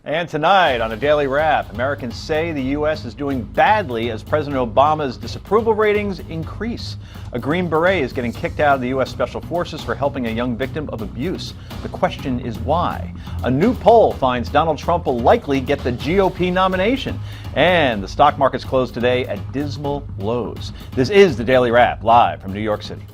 And tonight on a Daily Wrap, Americans say the U.S. is doing badly as President Obama's disapproval ratings increase. A Green Beret is getting kicked out of the U.S. Special Forces for helping a young victim of abuse. The question is why? A new poll finds Donald Trump will likely get the GOP nomination. And the stock markets closed today at dismal lows. This is the Daily Wrap, live from New York City.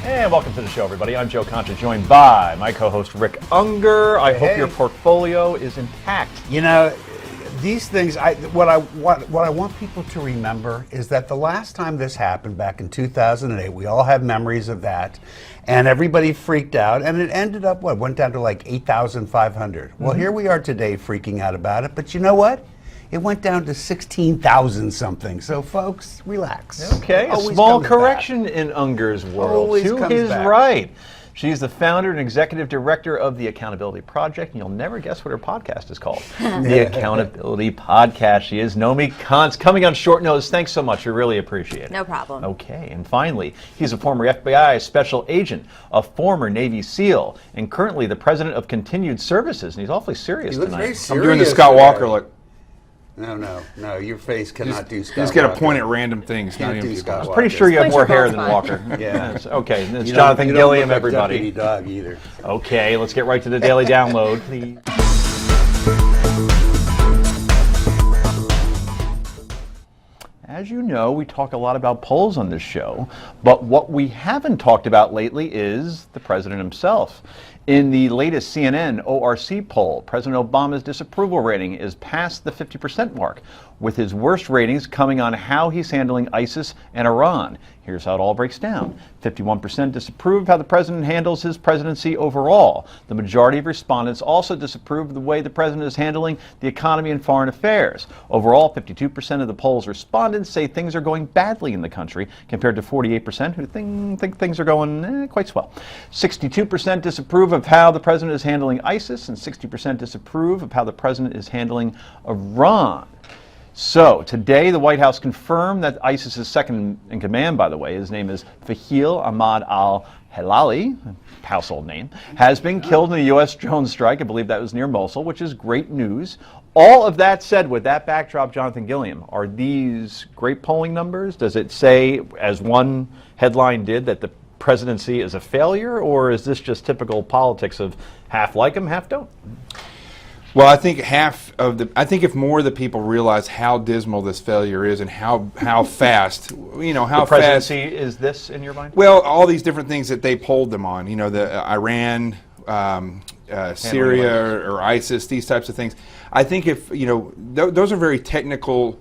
And welcome to the show, everybody. I'm Joe Concha, joined by my co-host Rick Unger. I hope your portfolio is intact. You know, these things. What I want people to remember is that the last time this happened, back in 2008, we all have memories of that, and everybody freaked out, and it ended up went down to like 8,500. Well, here we are today, freaking out about it. But you know what? It went down to 16,000 something. So, folks, relax. Okay, a small correction in Unger's world. Always to comes his back. right. She's the founder and executive director of the Accountability Project, and you'll never guess what her podcast is called. The Accountability Podcast. She is Nomi Kantz, coming on short notice. Thanks so much. We really appreciate it. No problem. Okay, and finally, he's a former FBI special agent, a former Navy SEAL, and currently the president of Continued Services, and he's awfully serious He looks tonight. very serious. I'm doing the Scott today. Walker look. No. Your face cannot do Scott Just got to Walker. point at random things. Can't Not do even Scott people. Walker. Pretty sure you have Point more your hair both than fine. Walker. Yeah. Yes. Okay, it's You don't- Jonathan you don't Gilliam, look like everybody. Deputy Dog either. Okay, let's get right to the daily download, please. As you know, we talk a lot about polls on this show, but what we haven't talked about lately is the president himself. In the latest CNN ORC poll, President Obama's disapproval rating is past the 50% mark, with his worst ratings coming on how he's handling ISIS and Iran. Here's how it all breaks down. 51% disapprove of how the president handles his presidency overall. The majority of respondents also disapprove of the way the president is handling the economy and foreign affairs. Overall, 52% of the poll's respondents say things are going badly in the country, compared to 48% who think things are going quite swell. 62% disapprove of how the president is handling ISIS, and 60% disapprove of how the president is handling Iran. So, today the White House confirmed that ISIS's second in command, by the way, his name is Fahil Ahmad al-Hilali, household name, has been killed in a U.S. drone strike. I believe that was near Mosul, which is great news. All of that said, with that backdrop, Jonathan Gilliam, are these great polling numbers? Does it say, as one headline did, that the presidency is a failure, or is this just typical politics of half like him, half don't? Well, I think I think if more of the people realize how dismal this failure is and how fast, how The presidency is this, in your mind? Well, all these different things that they polled them on, the Iran, Syria or ISIS, these types of things. I think if, those are very technical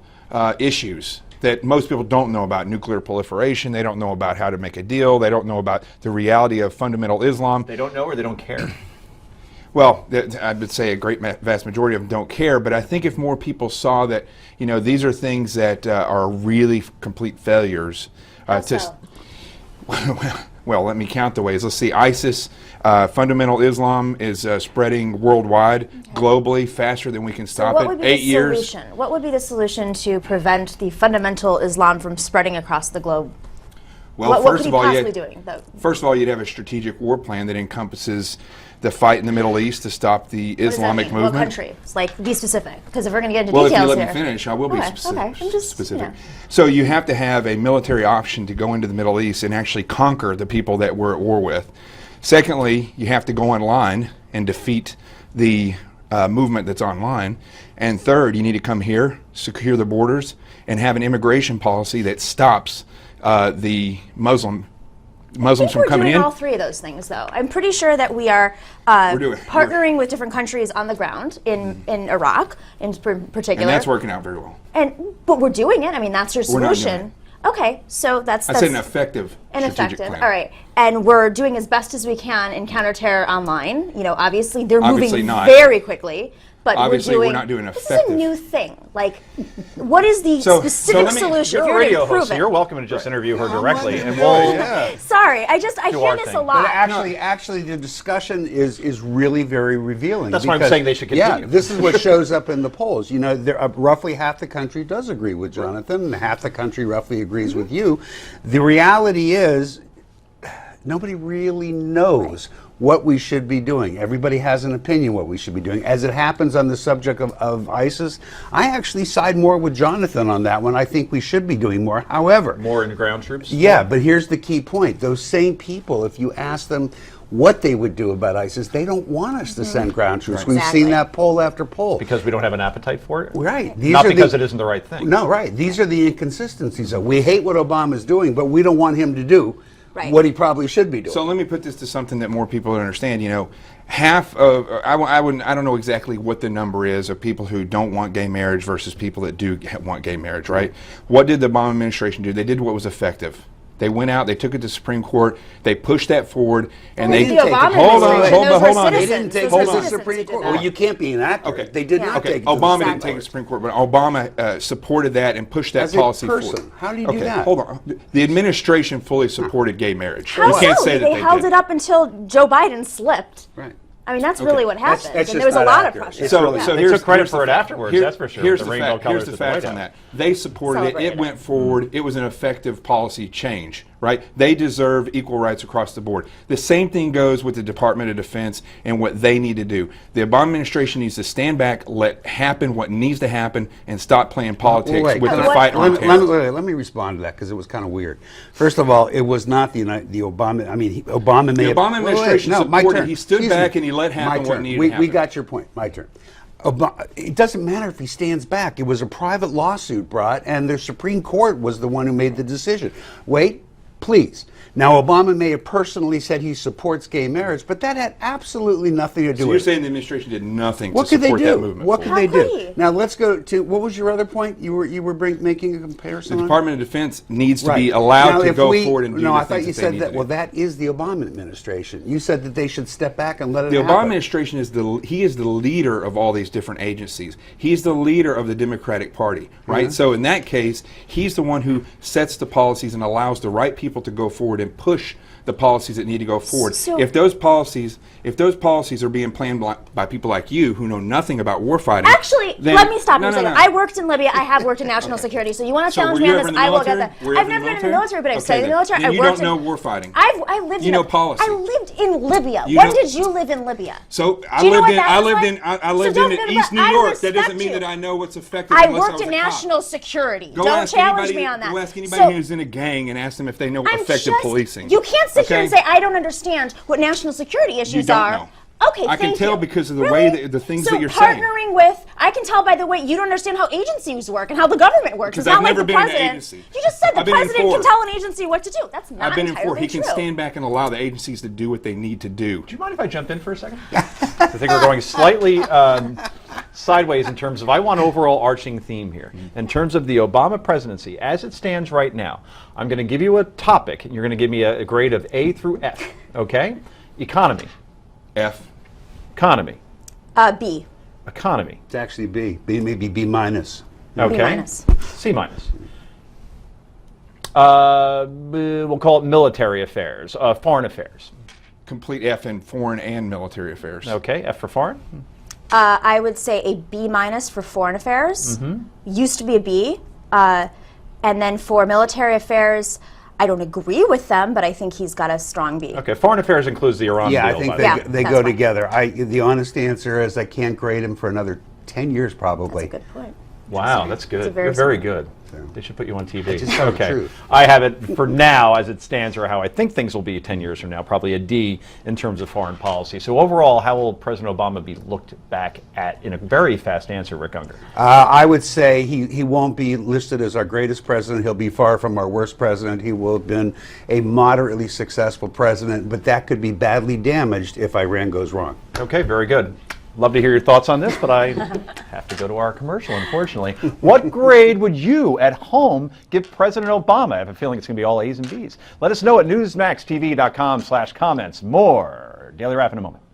issues that most people don't know about. Nuclear proliferation, they don't know about how to make a deal, they don't know about the reality of fundamental Islam. They don't know, or they don't care? Well, I would say a vast majority of them don't care, but I think if more people saw that, these are things that are really complete failures. Well, let me count the ways. Let's see. ISIS, fundamental Islam, is spreading worldwide, globally, faster than we can stop it. 8 years. What would be the solution to prevent the fundamental Islam from spreading across the globe? Well, what first could of he all, possibly doing? First of all, you'd have a strategic war plan that encompasses the fight in the Middle East to stop the Islamic movement. What country? Like, be specific, because if we're going to get into well, details if you here. let me finish, I will be specific. Okay, I'm just specific. So you have to have a military option to go into the Middle East and actually conquer the people that we're at war with. Secondly, you have to go online and defeat the movement that's online. And third, you need to come here, secure the borders, and have an immigration policy that stops the Muslims from coming in. We're doing all three of those things, though. I'm pretty sure that we are partnering with different countries on the ground in Iraq, in particular. And that's working out very well. But we're doing it. I mean, that's your We're not doing solution. Okay, so that's I said an effective strategic plan. All right, and we're doing as best as we can in counterterror online. Obviously they're Obviously moving not. very quickly. but Obviously, we're we're not doing This effective. is a new thing. Like, what is the So specific let me- solution? You're a If you're radio going to host, prove so it. you're welcome to just interview her directly, and Yeah. we'll. Sorry, I Do hear our this a thing. lot. But actually, the discussion is really very revealing. That's why I'm because, saying they should continue. Yeah, this is what shows up in the polls. You know, roughly half the country does agree with Jonathan, and half the country roughly agrees with you. The reality is, nobody really knows what we should be doing. Everybody has an opinion what we should be doing. As it happens on the subject of ISIS, I actually side more with Jonathan on that one. I think we should be doing more. However, More into ground troops? yeah, but here's the key point. Those same people, if you ask them what they would do about ISIS, they don't want us to send ground troops. We've Exactly. seen that poll after poll. Because we don't have an appetite for it? Right. Not because it isn't the right thing. No, right. These are the inconsistencies. We hate what Obama's doing, but we don't want him to do Right. what he probably should be doing. So let me put this to something that more people understand. You know, half of I don't know exactly what the number is of people who don't want gay marriage versus people that do want gay marriage. Right? What did the Obama administration do? They did what was effective. They went out, they took it to Supreme Court, they pushed that forward, and Well, they the Obama hold on, administration, hold those on, were hold on. They citizens. didn't take Those it were to the citizens Supreme who did Court. that. Well, you can't be inaccurate. Okay. They did Yeah. not Okay, take it to the Obama Supreme didn't take it Court. to Supreme Court, but Obama supported that and pushed that As a policy person. forward. How do you do Okay, that? hold on. The administration fully supported gay marriage. How You can't so? say that They held did. it up until Joe Biden slipped. Right. I mean, that's really what That's- happened. that's and just there was a not lot accurate. of pressure. It's So, really so not. They here's, took credit here's for the it fact. afterwards, that's for sure, Here's with the the rainbow fact. colors Here's the at the facts White on House. that. They supported it. It Celebrated it. went forward. It was an effective policy change, right? They deserve equal rights across the board. The same thing goes with the Department of Defense and what they need to do. The Obama administration needs to stand back, let happen what needs to happen, and stop playing politics Wait, with can the I- fight on terror. let me respond to that because it was kind of weird. First of all, it was not the Obama. I mean, Obama may The have. Obama administration my supported- turn. he stood Excuse back me. and he let happen My what turn. needed to We happen. got your point. My turn. It doesn't matter if he stands back. It was a private lawsuit brought, and the Supreme Court was the one who made the decision. Wait, please. Now, Obama may have personally said he supports gay marriage, but that had absolutely nothing to do So with you're it. saying the administration did nothing What to could they support do? that movement? What could How they could do? he? Now let's go to what was your other point? You were making a comparison. The on? Department of Defense needs to be Right. allowed Now, to if go we- forward and do No, the I thought things you that they said need that. to do. Well, that is the Obama administration. You said that they should step back and let it The happen. Obama administration is he is the leader of all these different agencies. He's the leader of the Democratic Party, right? So in that case, he's the one who sets the policies and allows the right people to go forward and push the policies that need to go forward. So- if those policies are being planned by people like you who know nothing about warfighting, Actually, then- let me stop you no, a no, second. no. I worked in Libya. I have worked in national security. So you want to So challenge were me you on ever this? in the I will get military? that. Were you I've ever never been in the military? military, but I've Okay, studied in the then. military. Then I you worked don't in, know warfighting. I lived You in know policy. I lived in Libya. You When know- did you live in Libya? So I Do you know lived what in that I was lived like? in I So lived don't in think East about- New I York. That doesn't respect mean you. that I know what's effective. I unless worked was in a cop. national security. Go Don't ask challenge anybody, me on that. Go ask anybody So- who's in a gang and ask them if they know I'm effective just- policing. You can't sit here Okay? and say I don't understand what national security issues don't are. know. Okay, I can thank tell you. because of the Really? way that the things so that you're saying. partnering with, I can tell by the way you don't understand how agencies work and how the government works. Because It's not I've like never the been in an president. agency. You just said the I've been in president four. can tell an agency what to do. That's not I've been in entirely four. He true. can stand back and allow the agencies to do what they need to do. Do you mind if I jump in for a second? I think we're going slightly sideways in terms of, I want overall arching theme here. In terms of the Obama presidency, as it stands right now, I'm going to give you a topic, and you're going to give me a grade of A through F, okay? Economy. F. Economy. B. Economy. It's actually B. Maybe B minus. Okay. minus. C minus. We'll call it military affairs, foreign affairs. Complete F in foreign and military affairs. Okay, F for foreign. I would say a B minus for foreign affairs. Used to be a B. And then for military affairs, I don't agree with them, but I think he's got a strong B. Okay, foreign affairs includes the Iran Yeah, deal. I think by they, the way. Yeah, they that's go fine. together. The honest answer is I can't grade him for another 10 years probably. That's a good point. Wow, that's good. It's a very You're very smart- good. They should put you on TV. just tell the Okay. truth. I have it for now as it stands, or how I think things will be 10 years from now, probably a D in terms of foreign policy. So overall, how will President Obama be looked back at in a very fast answer, Rick Unger? I would say he won't be listed as our greatest president. He'll be far from our worst president. He will have been a moderately successful president, but that could be badly damaged if Iran goes wrong. Okay, very good. Love to hear your thoughts on this, but I have to go to our commercial, unfortunately. What grade would you at home give President Obama? I have a feeling it's going to be all A's and B's. Let us know at newsmaxtv.com/comments. More Daily Wrap in a moment.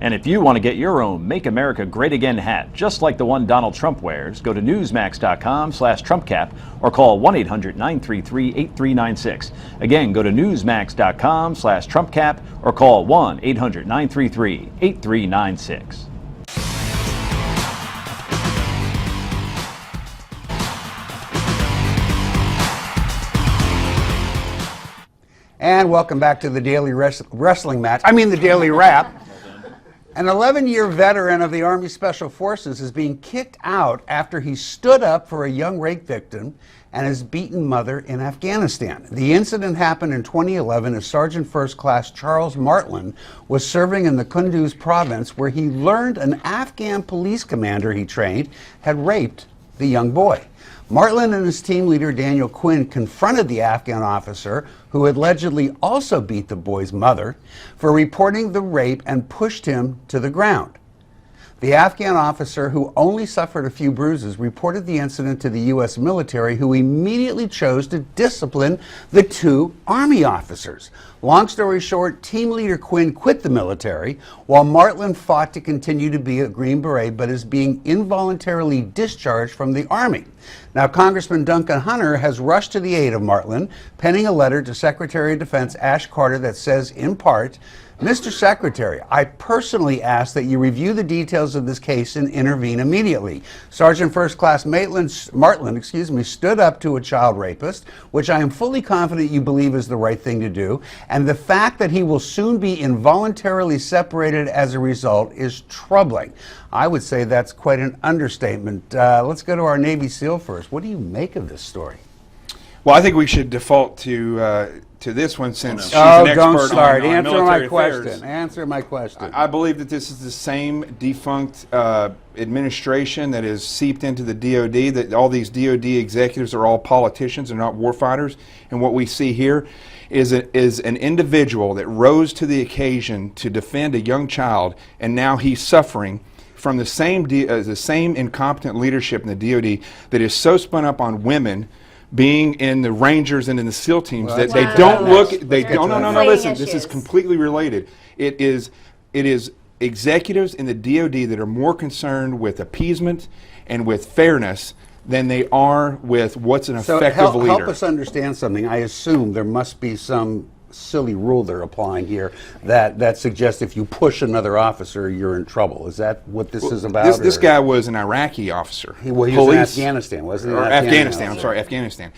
And if you want to get your own Make America Great Again hat, just like the one Donald Trump wears, go to newsmax.com/TrumpCap or call 1-800-933-8396. Again, go to newsmax.com/TrumpCap or call 1-800-933-8396. And welcome back to the Daily Wrestling Match. I mean the Daily Wrap. An 11-year veteran of the Army Special Forces is being kicked out after he stood up for a young rape victim and his beaten mother in Afghanistan. The incident happened in 2011 as Sergeant First Class Charles Martland was serving in the Kunduz province, where he learned an Afghan police commander he trained had raped the young boy. Martland and his team leader Daniel Quinn confronted the Afghan officer, who allegedly also beat the boy's mother, for reporting the rape and pushed him to the ground. The Afghan officer, who only suffered a few bruises, reported the incident to the U.S. military, who immediately chose to discipline the two Army officers. Long story short, team leader Quinn quit the military, while Martland fought to continue to be a Green Beret, but is being involuntarily discharged from the Army. Now, Congressman Duncan Hunter has rushed to the aid of Martland, penning a letter to Secretary of Defense Ash Carter that says, in part, Mr. Secretary, I personally ask that you review the details of this case and intervene immediately. Sergeant First Class Martland, stood up to a child rapist, which I am fully confident you believe is the right thing to do, and the fact that he will soon be involuntarily separated as a result is troubling. I would say that's quite an understatement. Let's go to our Navy SEAL first. What do you make of this story? Well, I think we should default to this one, since she's an expert don't start. on Answer military my affairs. question. Answer my question. I believe that this is the same defunct administration that has seeped into the DOD, that all these DOD executives are all politicians and not warfighters. And what we see here is an individual that rose to the occasion to defend a young child, and now he's suffering from the same incompetent leadership in the DOD that is so spun up on women being in the Rangers and in the SEAL teams that they don't look. They don't. No. Listen, this is completely related. It is executives in the DOD that are more concerned with appeasement and with fairness than they are with what's an effective leader. Help us understand something. I assume there must be some silly rule they're applying here that suggests if you push another officer, you're in trouble. Is that what this is about? This guy was an Iraqi officer. He was in Afghanistan, wasn't he? Or Afghanistan. I'm sorry, Afghanistan.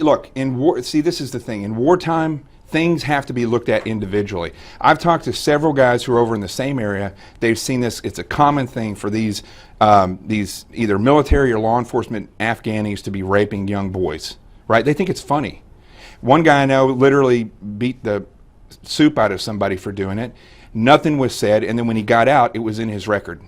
Look, in war. See, this is the thing. In wartime, things have to be looked at individually. I've talked to several guys who are over in the same area. They've seen this. It's a common thing for these either military or law enforcement Afghanis to be raping young boys. Right? They think it's funny. One guy I know literally beat the soup out of somebody for doing it. Nothing was said, and then when he got out, it was in his record.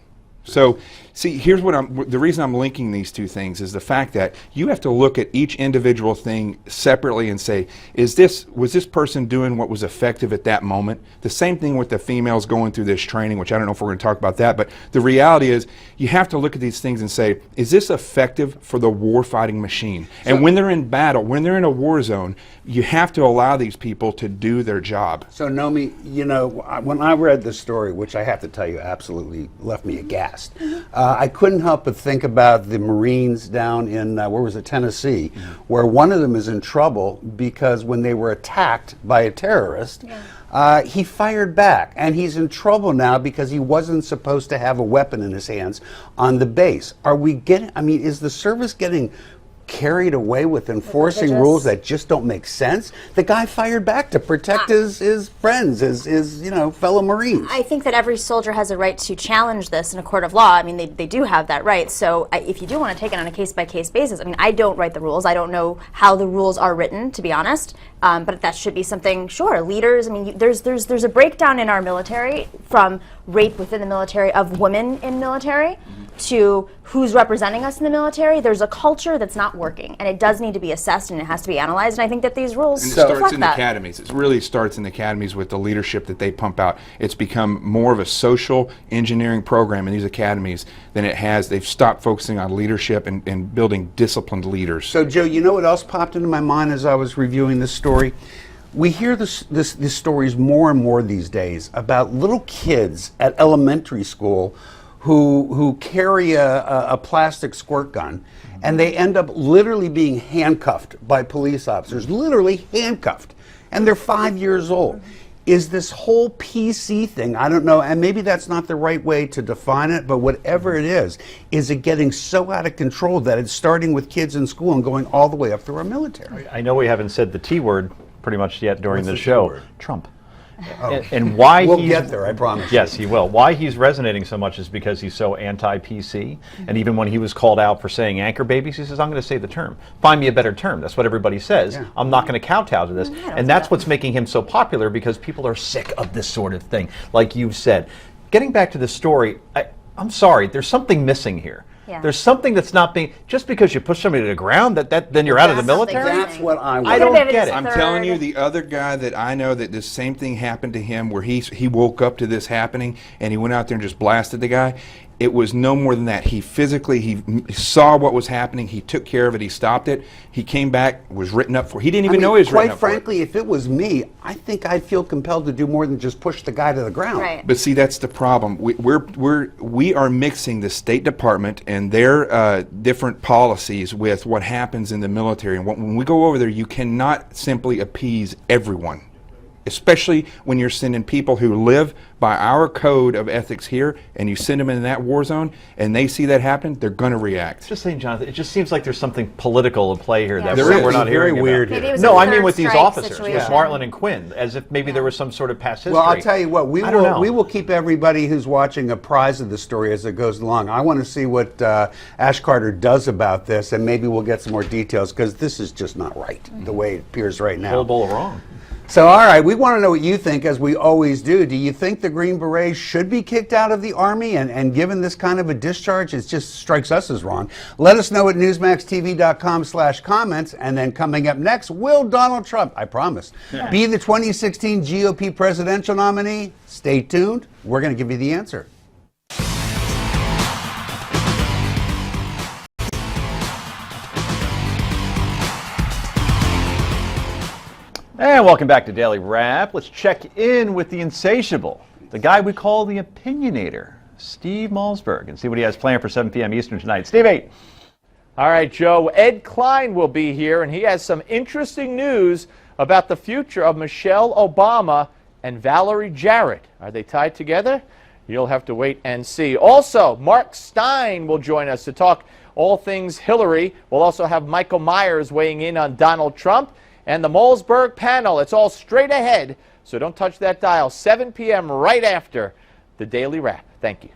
So, see, here's the reason I'm linking these two things is the fact that you have to look at each individual thing separately and say, was this person doing what was effective at that moment? The same thing with the females going through this training, which I don't know if we're going to talk about that, but the reality is you have to look at these things and say, is this effective for the war-fighting machine? And when they're in battle, when they're in a war zone, you have to allow these people to do their job. So, Nomi, when I read this story, which I have to tell you absolutely left me aghast, I couldn't help but think about the Marines down in, Tennessee, where one of them is in trouble because when they were attacked by a terrorist, he fired back, and he's in trouble now because he wasn't supposed to have a weapon in his hands on the base. Is the service getting carried away with enforcing rules that just don't make sense? The guy fired back to protect his friends, his fellow Marines. I think that every soldier has a right to challenge this in a court of law. I mean, they do have that right. So if you do want to take it on a case-by-case basis, I mean, I don't write the rules. I don't know how the rules are written, to be honest. But that should be something, sure, leaders, I mean, there's a breakdown in our military from rape within the military of women in military to who's representing us in the military. There's a culture that's not working, and it does need to be assessed, and it has to be analyzed, and I think that these rules and it starts reflect in the that. academies. It really starts in the academies with the leadership that they pump out. It's become more of a social engineering program in these academies than it has. They've stopped focusing on leadership and building disciplined leaders. So, Joe, you know what else popped into my mind as I was reviewing this story? We hear these stories more and more these days about little kids at elementary school who carry a plastic squirt gun, and they end up literally being handcuffed by police officers, literally handcuffed, and they're 5 years old. Is this whole PC thing, I don't know, and maybe that's not the right way to define it, but whatever it is it getting so out of control that it's starting with kids in school and going all the way up through our military? I know we haven't said the T word pretty much yet during What's the the T show. word? Trump. And why We'll he's, get there, I promise. Yes, he will. Why he's resonating so much is because he's so anti-PC. And even when he was called out for saying anchor babies, he says, I'm going to say the term. Find me a better term. That's what everybody says. Yeah. I'm not going to kowtow to this. don't And do that's that. what's making him so popular, because people are sick of this sort of thing. Like you've said. Getting back to the story, I'm sorry, there's something missing here. Yeah. There's something that's not being, just because you push somebody to the ground, then you're out of the That's something military? That's what I want. I don't Maybe get it's it. a I'm third. telling you, the other guy that I know that this same thing happened to him, where he woke up to this happening and he went out there and just blasted the guy. It was no more than that. He saw what was happening. He took care of it. He stopped it. He came back, was written up for. He didn't even know he was written quite up for it. frankly, if it was me, I think I'd feel compelled to do more than just push the guy to the ground. Right. But see, that's the problem. We are mixing the State Department and their different policies with what happens in the military. And when we go over there, you cannot simply appease everyone, especially when you're sending people who live by our code of ethics here, and you send them in that war zone, and they see that happen, they're going to react. Just saying, Jonathan, it just seems like there's something political at play here that There we're is. not Very hearing weird about. Maybe it was No, a I mean third with these strike officers, with situation. Martland and Quinn, as if maybe there was some sort of past history. Well, I'll tell you what, I don't know. we will keep everybody who's watching apprised of the story as it goes along. I want to see what Ash Carter does about this, and maybe we'll get some more details, because this is just not right, the way it appears right now. Full bowl of wrong. So, all right, we want to know what you think, as we always do. Do you think the Green Berets should be kicked out of the Army and given this kind of a discharge? It just strikes us as wrong. Let us know at newsmaxtv.com/comments. And then coming up next, will Donald Trump, I promise, be the 2016 GOP presidential nominee? Stay tuned. We're going to give you the answer. And welcome back to Daily Wrap. Let's check in with the insatiable, the guy we call the opinionator, Steve Malzberg, and see what he has planned for 7 p.m. Eastern tonight. Stevie. All right, Joe. Ed Klein will be here, and he has some interesting news about the future of Michelle Obama and Valerie Jarrett. Are they tied together? You'll have to wait and see. Also, Mark Stein will join us to talk all things Hillary. We'll also have Michael Myers weighing in on Donald Trump and the Malzberg panel. It's all straight ahead, so don't touch that dial. 7 p.m. right after the Daily Wrap. Thank you.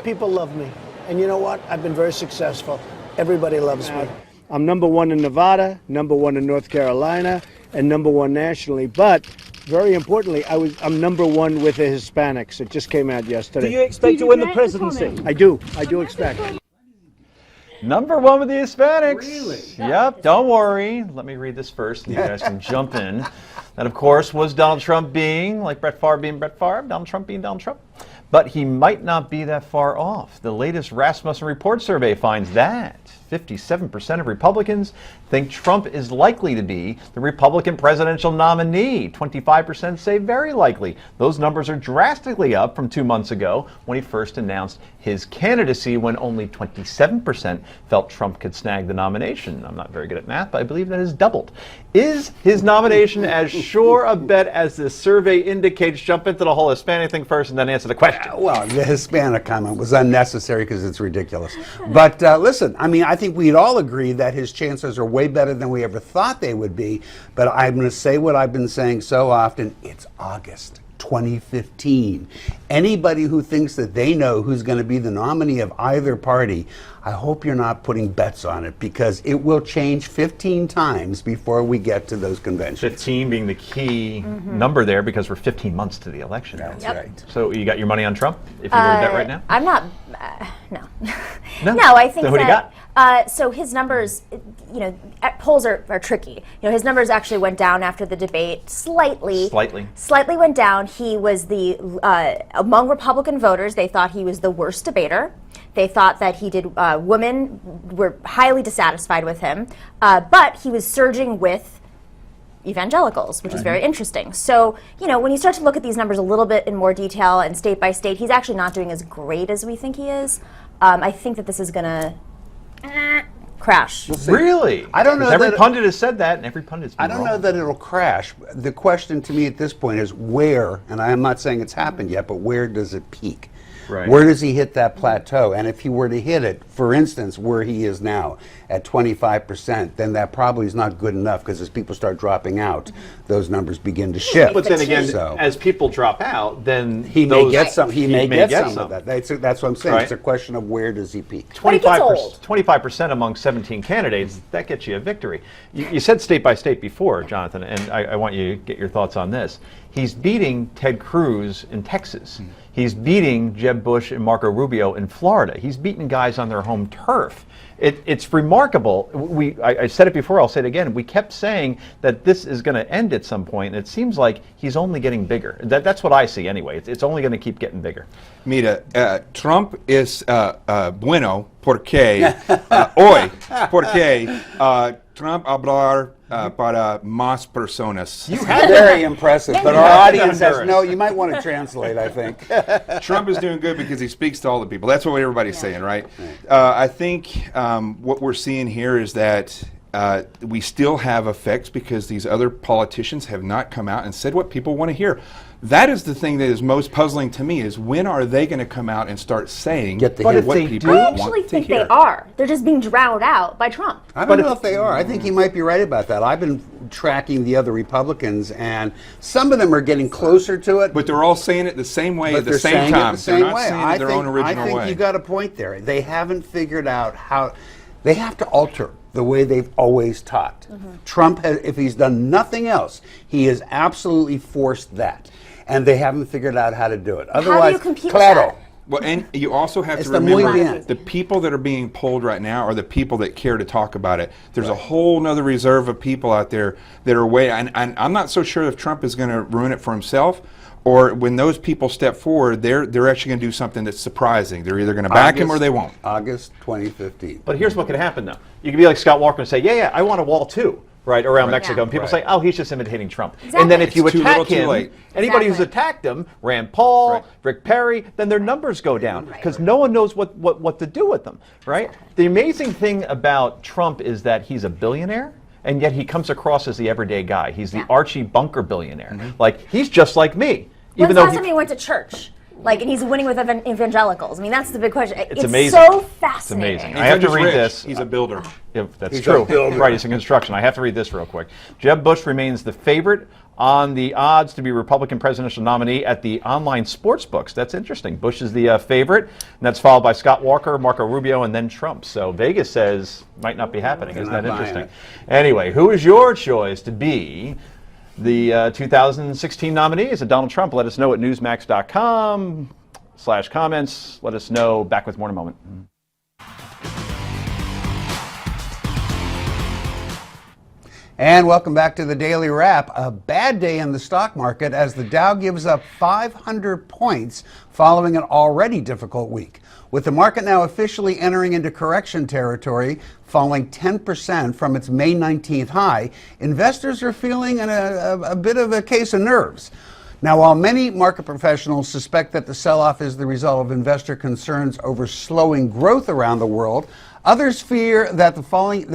People love me. And you know what? I've been very successful. Everybody loves me. I'm #1 in Nevada, #1 in North Carolina, and #1 nationally. But very importantly, I'm #1 with the Hispanics. It just came out yesterday. Do you expect to win the presidency? I do expect. #1 with the Hispanics. Really? Yep, don't worry. Let me read this first, and you guys can jump in. That, of course, was Donald Trump being, like Brett Favre being Brett Favre, Donald Trump being Donald Trump. But he might not be that far off. The latest Rasmussen Report survey finds that 57% of Republicans think Trump is likely to be the Republican presidential nominee. 25% say very likely. Those numbers are drastically up from 2 months ago when he first announced his candidacy, when only 27% felt Trump could snag the nomination. I'm not very good at math, but I believe that has doubled. Is his nomination as sure a bet as this survey indicates? Jump into the whole Hispanic thing first and then answer the question. Well, the Hispanic comment was unnecessary because it's ridiculous. But listen, I mean, I think we'd all agree that his chances are way better than we ever thought they would be. But I'm going to say what I've been saying so often. It's August 2015. Anybody who thinks that they know who's going to be the nominee of either party, I hope you're not putting bets on it, because it will change 15 times before we get to those conventions. 15 being the key number there, because we're 15 months to the election. That's Yep. right. So you got your money on Trump, if you were to bet right now? I'm not. No. No? No, I think So who do you that. So his numbers, polls are tricky. His numbers actually went down after the debate slightly. Slightly went down. He was among Republican voters, they thought he was the worst debater. They thought that he did. Women were highly dissatisfied with him, but he was surging with evangelicals, which is very interesting. So, you know, when you start to look at these numbers a little bit in more detail and state by state, he's actually not doing as great as we think he is. I think that this is going to crash. Really? I don't know 'Cause every that- pundit has said that, and every pundit's been I don't wrong. know that it'll crash. The question to me at this point is where, and I'm not saying it's happened yet, but where does it peak? Right. Where does he hit that plateau? And if he were to hit it, for instance, where he is now at 25%, then that probably is not good enough, because as people start dropping out, those numbers begin to shift. But then again, So- as people drop out, then he may those- get some. He may get some some. of that. That's what I'm saying. Right. It's a question of where does he peak. But he gets old. 25% among 17 candidates, that gets you a victory. You said state by state before, Jonathan, and I want you to get your thoughts on this. He's beating Ted Cruz in Texas. He's beating Jeb Bush and Marco Rubio in Florida. He's beating guys on their home turf. It's remarkable. I said it before, I'll say it again. We kept saying that this is going to end at some point, and it seems like he's only getting bigger. That's what I see anyway. It's only going to keep getting bigger. Mira, Trump es bueno porque hoy, porque Trump hablar para más personas. Very impressive. But our audience has Honduras. no. You might want to translate, I think. Trump is doing good because he speaks to all the people. That's what everybody's saying, right? I think what we're seeing here is that we still have effects because these other politicians have not come out and said what people want to hear. That is the thing that is most puzzling to me, is when are they going to come out and start saying Get the what hint. But if people they do- I want actually to think hear? they are. They're just being drowned out by Trump. I don't know if they are. I think he might be right about that. I've been tracking the other Republicans, and some of them are getting closer to it. But they're all saying it the same way but at they're the same saying time. it the same they're not way. saying it their own original I think way. you got a point there. They haven't figured out how. They have to alter the way they've always taught. Trump has, if he's done nothing else, he has absolutely forced that, and they haven't figured out how to do it. Otherwise, you compete with claro. that? Well, and you also have It's to the muy remember bien. the people that are being polled right now are the people that care to talk about it. There's a whole nother reserve of people out there that are way, and I'm not so sure if Trump is going to ruin it for himself, or when those people step forward, they're actually going to do something that's surprising. They're either going to back him or they won't. August 2015. But here's what can happen, though. You can be like Scott Walker and say, yeah, I want a wall, too, right, around Mexico. Yeah. And people Right. say, oh, he's just imitating Trump. And then if Exactly. you It's too attack little, too him, late. anybody who's Exactly. attacked him, Rand Paul, Right. Rick Perry, then their numbers go down because no one knows what to do with them, right? The amazing thing about Trump is that he's a billionaire, and yet he comes across as the everyday guy. He's the Archie Bunker billionaire. Like, he's just like me. When's Even the though last time he went to church? Like, and he's winning with evangelicals. I mean, that's the big question. It's amazing. so It's fascinating. amazing. He's I have to just read rich. this. He's a builder. Yeah, that's He's true. a builder. Right, he's in construction. I have to read this real quick. Jeb Bush remains the favorite on the odds to be Republican presidential nominee at the online sports books. That's interesting. Bush is the favorite, and that's followed by Scott Walker, Marco Rubio, and then Trump. So Vegas says might not be happening. Isn't not that buying interesting? it. Anyway, who is your choice to be the 2016 nominee? Is it Donald Trump? Let us know at newsmax.com/comments. Let us know. Back with more in a moment. And welcome back to the Daily Wrap. A bad day in the stock market as the Dow gives up 500 points following an already difficult week. With the market now officially entering into correction territory, falling 10% from its May 19th high, investors are feeling a bit of a case of nerves. Now, while many market professionals suspect that the sell-off is the result of investor concerns over slowing growth around the world, others fear that the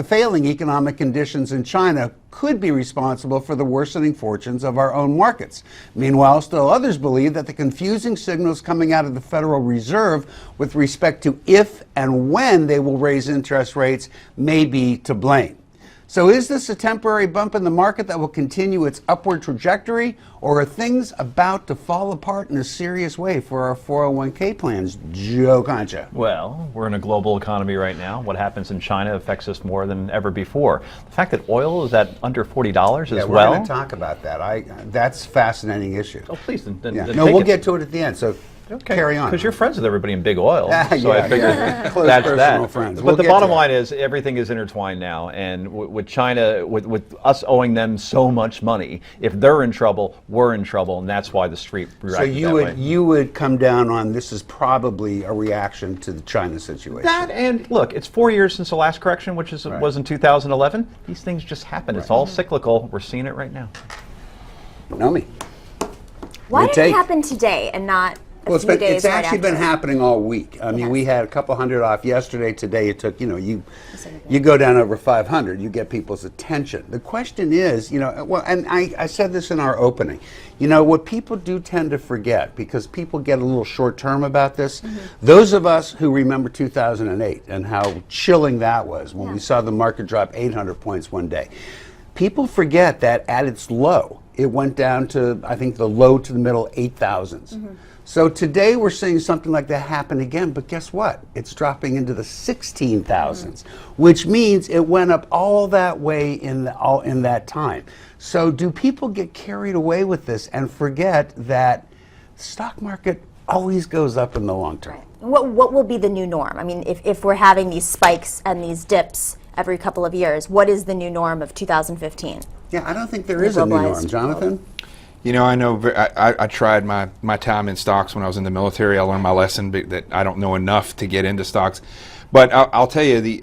failing economic conditions in China could be responsible for the worsening fortunes of our own markets. Meanwhile, still others believe that the confusing signals coming out of the Federal Reserve with respect to if and when they will raise interest rates may be to blame. So is this a temporary bump in the market that will continue its upward trajectory, or are things about to fall apart in a serious way for our 401k plans, Joe Concha? Well, we're in a global economy right now. What happens in China affects us more than ever before. The fact that oil is at under $40 Yeah, as we're well. going to talk about that. That's a fascinating issue. Oh, please. Then Yeah. then No, take we'll it. get to it at the end. So carry on. Because you're friends with everybody in big oil. Yeah, so I figured Close that's personal that. friends. But We'll the get bottom to line is everything is intertwined now. And with China, with us owing them so much money, if they're in trouble, we're in trouble. And that's why the street So reacted you that would way. you would come down on this is probably a reaction to the China situation. That and look, it's 4 years since the last correction, which was in 2011. These things just happen. It's all cyclical. We're seeing it right now. Naomi. Why Good did take. it happen today and not a Well, few days it's right actually been after? happening all week. I mean, has. we had a couple hundred off yesterday. Today it took, you go down over 500, you get people's attention. The question is, well, and I said this in our opening, what people do tend to forget, because people get a little short term about this, those of us who remember 2008 and how chilling that was when we saw the market drop 800 points one day, people forget that at its low, it went down to, I think, the low to the middle 8,000s. So today we're seeing something like that happen again, but guess what? It's dropping into the 16,000s, which means it went up all that way in that time. So do people get carried away with this and forget that the stock market always goes up in the long term? What will be the new norm? I mean, if we're having these spikes and these dips every couple of years, what is the new norm of 2015? Yeah, I don't think there is a new norm, Globalized. Jonathan. I know I tried my time in stocks when I was in the military. I learned my lesson that I don't know enough to get into stocks. But I'll tell you,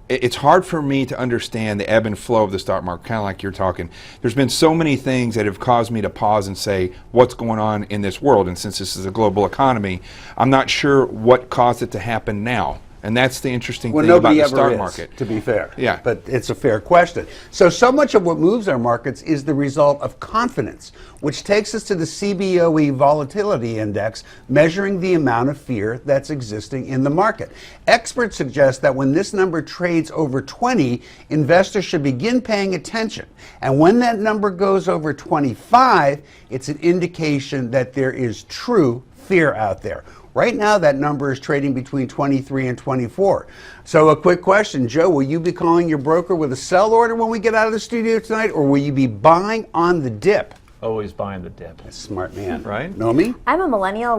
it's hard for me to understand the ebb and flow of the stock market, kind of like you're talking. There's been so many things that have caused me to pause and say, what's going on in this world? And since this is a global economy, I'm not sure what caused it to happen now. And that's the interesting thing about the stock market. To be fair. Yeah. But it's a fair question. So much of what moves our markets is the result of confidence, which takes us to the CBOE Volatility Index, measuring the amount of fear that's existing in the market. Experts suggest that when this number trades over 20, investors should begin paying attention. And when that number goes over 25, it's an indication that there is true fear out there. Right now, that number is trading between 23 and 24. So a quick question, Joe, will you be calling your broker with a sell order when we get out of the studio tonight, or will you be buying on the dip? Always buying the dip. Smart man. Right. Naomi? I'm a millennial.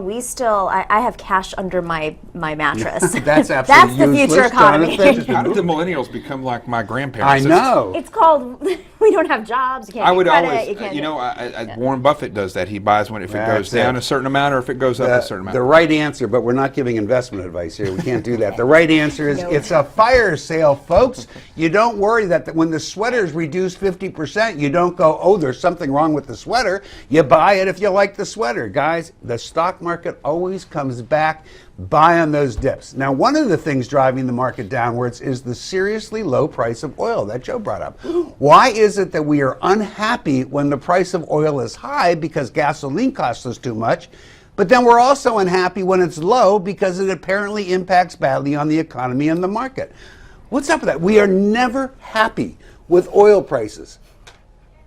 I have cash under my mattress. That's absolutely That's the future useless, economy. Jonathan. How did the millennials become like my I grandparents? know. It's called, we don't have jobs, you can't I get would credit, always, you can't Warren Buffett does that. He buys when if it That's goes down it. a certain amount or if it goes up a certain amount. The right answer, but we're not giving investment advice here. We can't do that. The right answer is it's a fire sale, folks. You don't worry that when the sweater is reduced 50%, you don't go, oh, there's something wrong with the sweater. You buy it if you like the sweater. Guys, the stock market always comes back. Buy on those dips. Now, one of the things driving the market downwards is the seriously low price of oil that Joe brought up. Why is it that we are unhappy when the price of oil is high because gasoline costs us too much, but then we're also unhappy when it's low because it apparently impacts badly on the economy and the market? What's up with that? We are never happy with oil prices.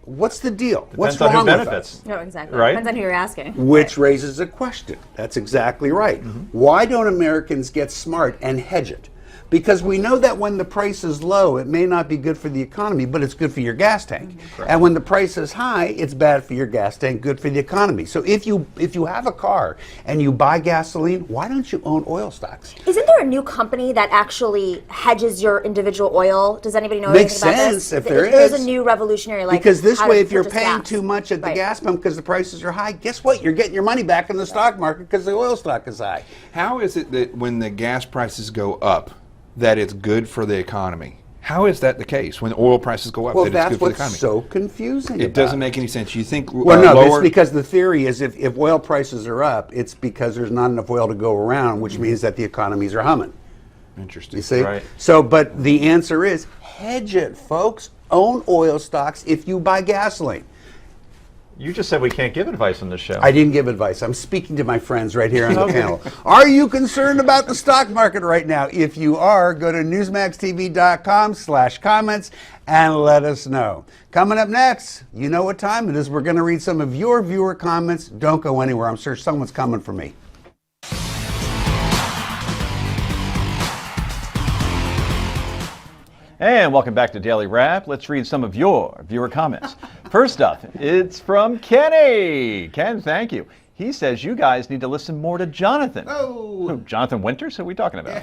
What's the deal? What's Depends on wrong who with benefits. us? No, exactly. Right? Depends on who you're asking. Which raises a question. That's exactly right. Why don't Americans get smart and hedge it? Because we know that when the price is low, it may not be good for the economy, but it's good for your gas tank. And when the price is high, it's bad for your gas tank, good for the economy. So if you have a car and you buy gasoline, why don't you own oil stocks? Isn't there a new company that actually hedges your individual oil? Does anybody know Makes anything about sense this? if there There's is. a new revolutionary, like Because this how way, to if you're purchase paying gas. too much at the Right. gas pump because the prices are high, guess what? You're getting your money back in the stock market because the oil stock is high. How is it that when the gas prices go up, that it's good for the economy? How is that the case when oil prices go up? Well, that it's that's good for the what's economy? so confusing. It about doesn't make any sense. You think Well, no, lower? it's because the theory is if oil prices are up, it's because there's not enough oil to go around, which means that the economies are humming. Interesting. You see? Right. So, but the answer is hedge it, folks. Own oil stocks if you buy gasoline. You just said we can't give advice on this show. I didn't give advice. I'm speaking to my friends right here on the panel. Are you concerned about the stock market right now? If you are, go to newsmaxtv.com/comments and let us know. Coming up next, you know what time it is. We're going to read some of your viewer comments. Don't go anywhere. I'm sure someone's coming for me. And welcome back to Daily Wrap. Let's read some of your viewer comments. First up, it's from Kenny. Ken, thank you. He says you guys need to listen more to Jonathan. Oh. Who, Jonathan Winters? Who are we talking about?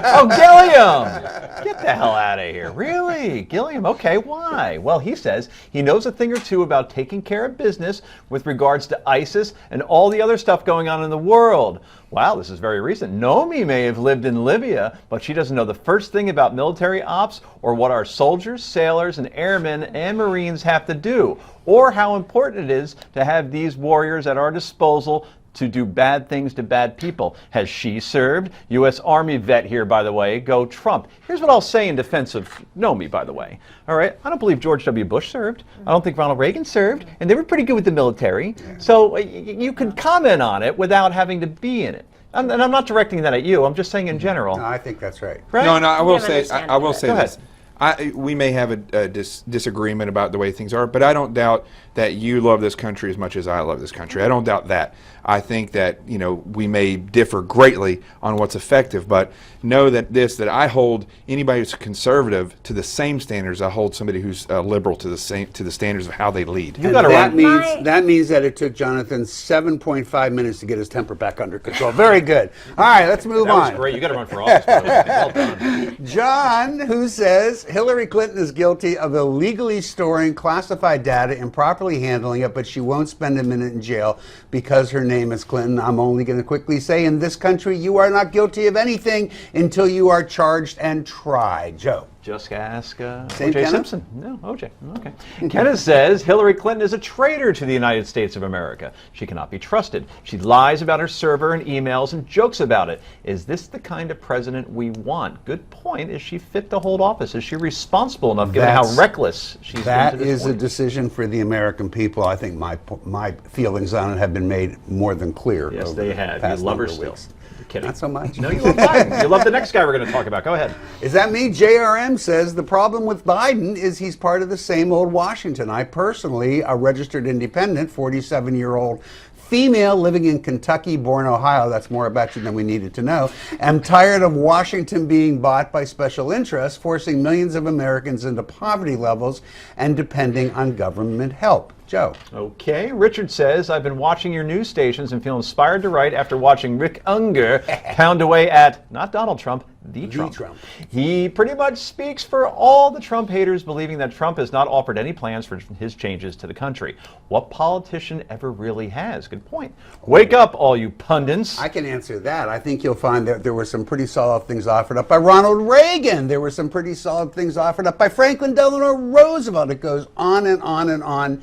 Oh, Gilliam! Get the hell out of here. Really? Gilliam? Okay, why? Well, he says he knows a thing or two about taking care of business with regards to ISIS and all the other stuff going on in the world. Wow, this is very recent. Nomi may have lived in Libya, but she doesn't know the first thing about military ops or what our soldiers, sailors, and airmen and Marines have to do, or how important it is to have these warriors at our disposal to do bad things to bad people. Has she served? U.S. Army vet here, by the way. Go Trump. Here's what I'll say in defense of Nomi, by the way. All right, I don't believe George W. Bush served. I don't think Ronald Reagan served, and they were pretty good with the military. So you can comment on it without having to be in it. And I'm not directing that at you. I'm just saying in general. No, I think that's right. Right? No, I will have say, understanding I will of it. say Go this. We may have a disagreement about the way things are, but I don't doubt that you love this country as much as I love this country. I don't doubt that. I think that, you know, we may differ greatly on what's effective, but know that I hold anybody who's conservative to the same standards I hold somebody who's liberal to the standards of how they lead. You gotta run. That means that it took Jonathan 7.5 minutes to get his temper back under control. Very good. All right, let's move That was on. great. You got to run for office. By the way. Well done. John, who says Hillary Clinton is guilty of illegally storing classified data, improperly handling it, but she won't spend a minute in jail because her name is Clinton. I'm only going to quickly say, in this country, you are not guilty of anything until you are charged and tried. Joe. Just ask Same O.J. Kenneth? Simpson. No, O.J. Okay. Kenneth says Hillary Clinton is a traitor to the United States of America. She cannot be trusted. She lies about her server and emails and jokes about it. Is this the kind of president we want? Good point. Is she fit to hold office? Is she responsible enough, given how reckless she's been to That this is a point? decision for the American people. I think my feelings on it have been made more than clear. Yes, over they the have. past You love her number of still. weeks. You're kidding. Not so much. No, you love Biden. You love the next guy we're going to talk about. Go ahead. Is that me? JRM says the problem with Biden is he's part of the same old Washington. I personally, a registered independent, 47-year-old female living in Kentucky, born Ohio, that's more about you than we needed to know, am tired of Washington being bought by special interests, forcing millions of Americans into poverty levels and depending on government help. Joe. Okay. Richard says, I've been watching your news stations and feel inspired to write after watching Rick Unger pound away at, not Donald Trump, the Trump. He pretty much speaks for all the Trump haters, believing that Trump has not offered any plans for his changes to the country. What politician ever really has? Good point. Wake up, all you pundits. I can answer that. I think you'll find that there were some pretty solid things offered up by Ronald Reagan. There were some pretty solid things offered up by Franklin Delano Roosevelt. It goes on and on and on.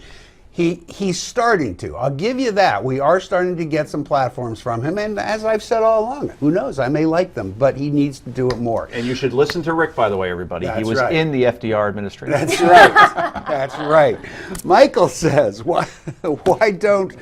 He's starting to. I'll give you that. We are starting to get some platforms from him, and as I've said all along, who knows? I may like them, but he needs to do it more. And you should listen to Rick, by the way, everybody. He That's was right. in the FDR administration. That's right. That's right. Michael says, why don't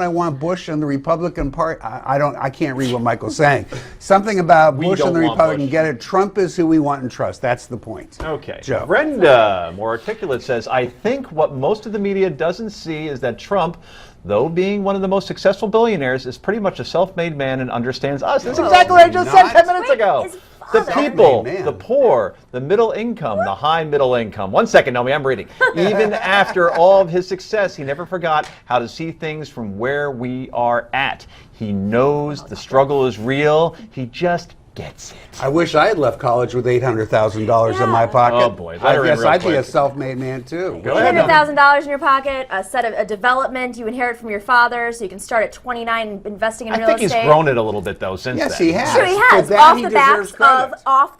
I want Bush and the Republican Party? I can't read what Michael's saying. Something about We Bush don't and the want Republican. Bush. Get it? Trump is who we want and trust. That's the point. Okay. Joe. Brenda, more articulate, says, I think what most of the media doesn't see is that Trump, though being one of the most successful billionaires, is pretty much a self-made man and understands us. That's exactly what I just said 10 minutes ago. His The father. people, Self-made man. the poor, the middle income, the high middle income. 1 second, Nomi, I'm reading. Even after all of his success, he never forgot how to see things from where we are at. He knows the struggle is real. He just gets it. I wish I had left college with $800,000 in my pocket. Oh, boy. Let her in I guess real I'd be a quick. self-made man too. Go ahead, Nomi. $800,000 in your pocket, a set of a development you inherit from your father, so you can start at 29 investing in I real think estate. he's grown it a little bit, though, since Yes, then. he has. Sure, he For has. that, Off he the deserves credit. of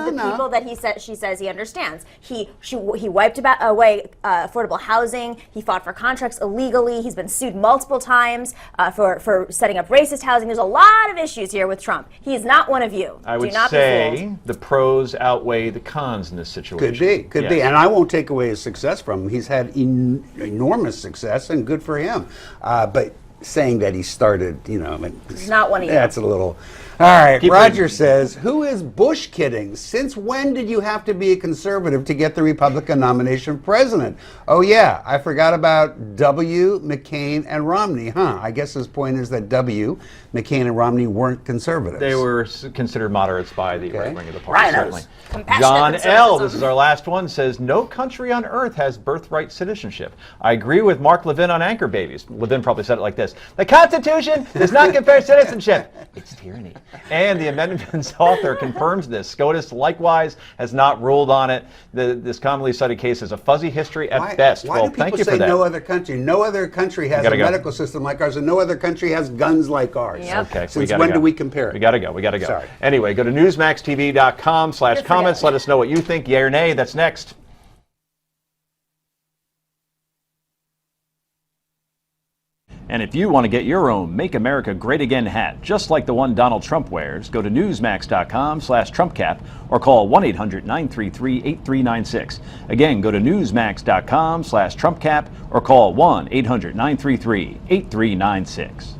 the no. people that he says he understands. He wiped away affordable housing. He fought for contracts illegally. He's been sued multiple times for setting up racist housing. There's a lot of issues here with Trump. He is not one of you. I Do would not be fooled. say the pros outweigh the cons in this situation. Could be. And I won't take away his success from him. He's had enormous success, and good for him. But saying that he started, He's not one of you. That's a little. right, Keep Roger reading. says, who is Bush kidding? Since when did you have to be a conservative to get the Republican nomination for president? Oh yeah, I forgot about W, McCain, and Romney. I guess his point is that W, McCain, and Romney weren't conservatives. They were considered moderates by the right wing of the party, Rhinos. certainly. Compassionate John L., conservatism. this is our last one, says, no country on earth has birthright citizenship. I agree with Mark Levin on anchor babies. Levin probably said it like this: the Constitution does not confer citizenship. It's tyranny. And the amendment's author confirms this. SCOTUS likewise has not ruled on it. This commonly cited case is a fuzzy history at best. Why Well, do thank people you say for that. no other country? No other country has a gotta go. medical system like ours, and no other country has guns like ours. Yep. Okay, Since gotta when go. do we compare it? We gotta go. We gotta go. Sorry. Anyway, go to newsmaxtv.com/comments. forget. Let us know what you think. Yay or nay? That's next. And if you want to get your own Make America Great Again hat, just like the one Donald Trump wears, go to newsmax.com/TrumpCap or call 1-800-933-8396. Again, go to newsmax.com/TrumpCap or call 1-800-933-8396.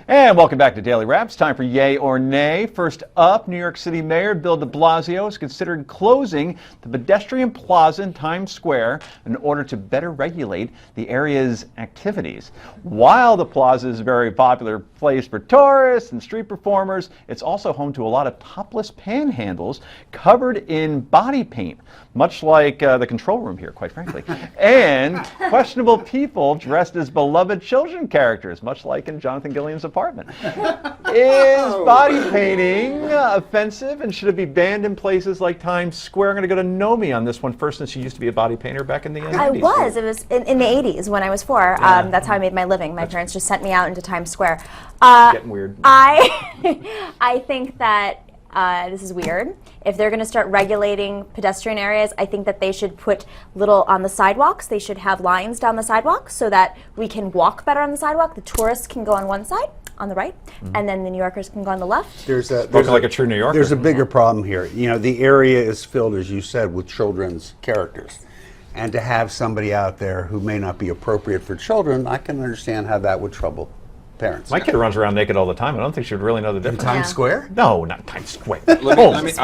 And welcome back to Daily Wraps. Time for Yay or Nay. First up, New York City Mayor Bill de Blasio is considering closing the pedestrian plaza in Times Square in order to better regulate the area's activities. While the plaza is a very popular place for tourists and street performers, it's also home to a lot of topless panhandles covered in body paint, much like the control room here, quite frankly, and questionable people dressed as beloved children characters, much like in Jonathan Gilliam's apartment. Is body painting offensive, and should it be banned in places like Times Square? I'm going to go to Nomi on this one first, since you used to be a body painter back in the 80s. I was. It was in the 80s when I was 4. That's how I made my living. My parents just sent me out into Times Square. Getting weird. I think that this is weird. If they're going to start regulating pedestrian areas, I think that they should put little on the sidewalks. They should have lines down the sidewalk so that we can walk better on the sidewalk. The tourists can go on one side, on the right, and then the New Yorkers can go on the left. Spoken like a true New Yorker. There's a bigger problem here. You know, the area is filled, as you said, with children's characters. And to have somebody out there who may not be appropriate for children, I can understand how that would trouble parents. My kid runs around naked all the time. I don't think she would really know the difference. Times Square? No, not Times Square. I'll make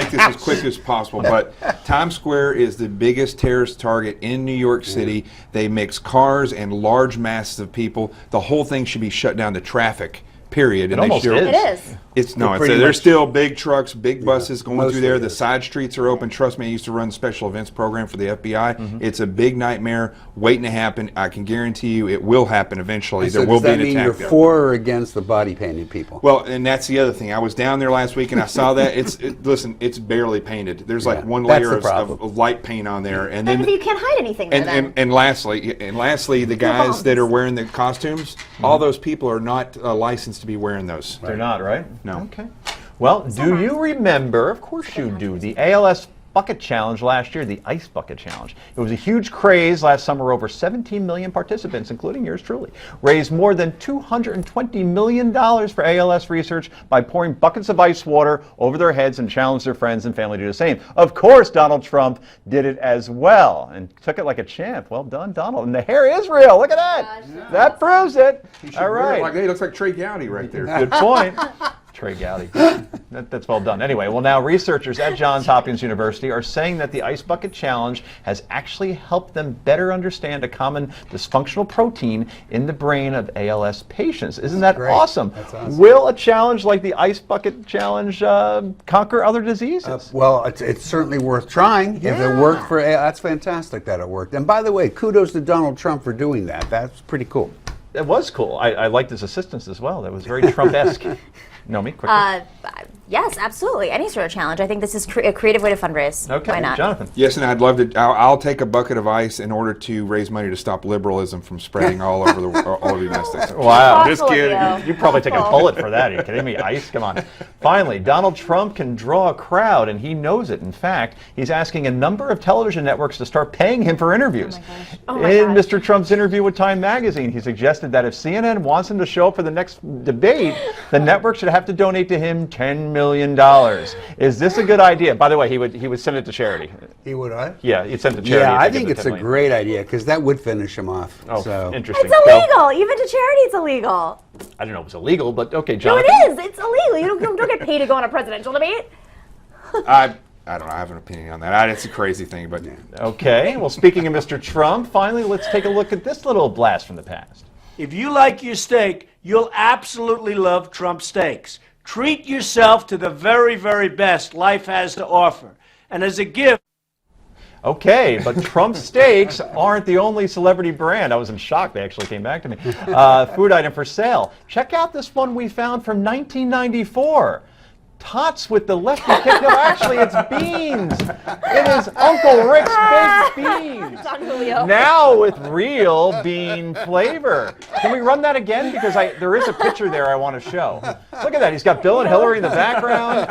this as quick as possible. But Times Square is the biggest terrorist target in New York City. They mix cars and large masses of people. The whole thing should be shut down to traffic. Period. It almost is. It is. There's still big trucks, big buses going mostly through there. it The is. side streets are open. Trust me, I used to run the special events program for the FBI. It's a big nightmare waiting to happen. I can guarantee you it will happen eventually. So There will does be that an mean attack you're there. for or against the body painted people? Well, and that's the other thing. I was down there last week and I saw that. Listen, it's barely painted. There's like one that's layer the of problem. light paint on there, and And then you can't hide anything there then. and lastly, the guys that are wearing the costumes, all those people are not licensed to be wearing those. They're not, right? No. Okay. Well, do you remember, of course you do, the ALS Bucket Challenge last year, the Ice Bucket Challenge? It was a huge craze last summer. Over 17 million participants, including yours truly, raised more than $220 million for ALS research by pouring buckets of ice water over their heads and challenged their friends and family to do the same. Of course, Donald Trump did it as well and took it like a champ. Well done, Donald. And the hair is real. Look at that. That proves it. All right. He looks like Trey Gowdy right there. Good point. Trey Gowdy. That's well done. Anyway, well, now researchers at Johns Hopkins University are saying that the Ice Bucket Challenge has actually helped them better understand a common dysfunctional protein in the brain of ALS patients. Isn't that great. awesome? That's awesome. Will a challenge like the Ice Bucket Challenge conquer other diseases? Well, it's certainly worth trying. If it worked for, that's fantastic that it worked. And by the way, kudos to Donald Trump for doing that. That's pretty cool. It was cool. I liked his assistance as well. That was very Trump-esque. Nomi, quickly. Yes, absolutely. Any sort of challenge. I think this is a creative way to fundraise. Okay, Why not? Jonathan. Yes, and I'd love to. I'll take a bucket of ice in order to raise money to stop liberalism from spreading all over all over the United States. Wow. Thoughtful of you. You'd probably take a bullet for that. Are you kidding me? Ice? Come on. Finally, Donald Trump can draw a crowd, and he knows it. In fact, he's asking a number of television networks to start paying him for interviews. Oh my In gosh. Mr. Trump's interview with Time Magazine, he suggested that if CNN wants him to show up for the next debate, the network should have to donate to him $10 million. Is this a good idea? By the way, he would send it to charity. He would, right? Yeah, he'd send it to charity. Yeah, if I he think gets it's the a 10 million. great idea because that would finish him off. Oh, so. interesting. It's Go. illegal. Even to charity, it's illegal. I don't know if it's illegal, but okay, No, Jonathan. it is. It's illegal. You don't get paid to go on a presidential debate. I don't know. I have an opinion on that. It's a crazy thing, but Okay, well, speaking of Mr. Trump, finally, let's take a look at this little blast from the past. If you like your steak, you'll absolutely love Trump Steaks. Treat yourself to the very, very best life has to offer. And as a gift, Okay, but Trump steaks aren't the only celebrity brand. I was in shock they actually came back to me. Food item for sale. Check out this one we found from 1994. Tots with the lefty kick. No, actually, it's beans. It is Uncle Rick's baked beans. Don Julio. Now with real bean flavor. Can we run that again? Because there is a picture there I want to show. Look at that. He's got Bill and Hillary in the background.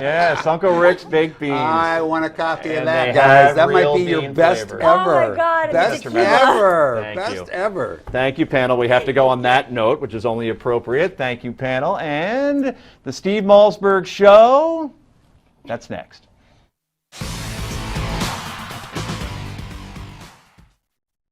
Yes, Uncle Rick's baked beans. I want a copy of And that, they guys. have That might real be your bean best flavor. ever. Oh my God, Best ridiculous. ever. Thank Best you. ever. Thank you, panel. We have to go on that note, which is only appropriate. Thank you, panel. And the Steve Malzberg Show, that's next.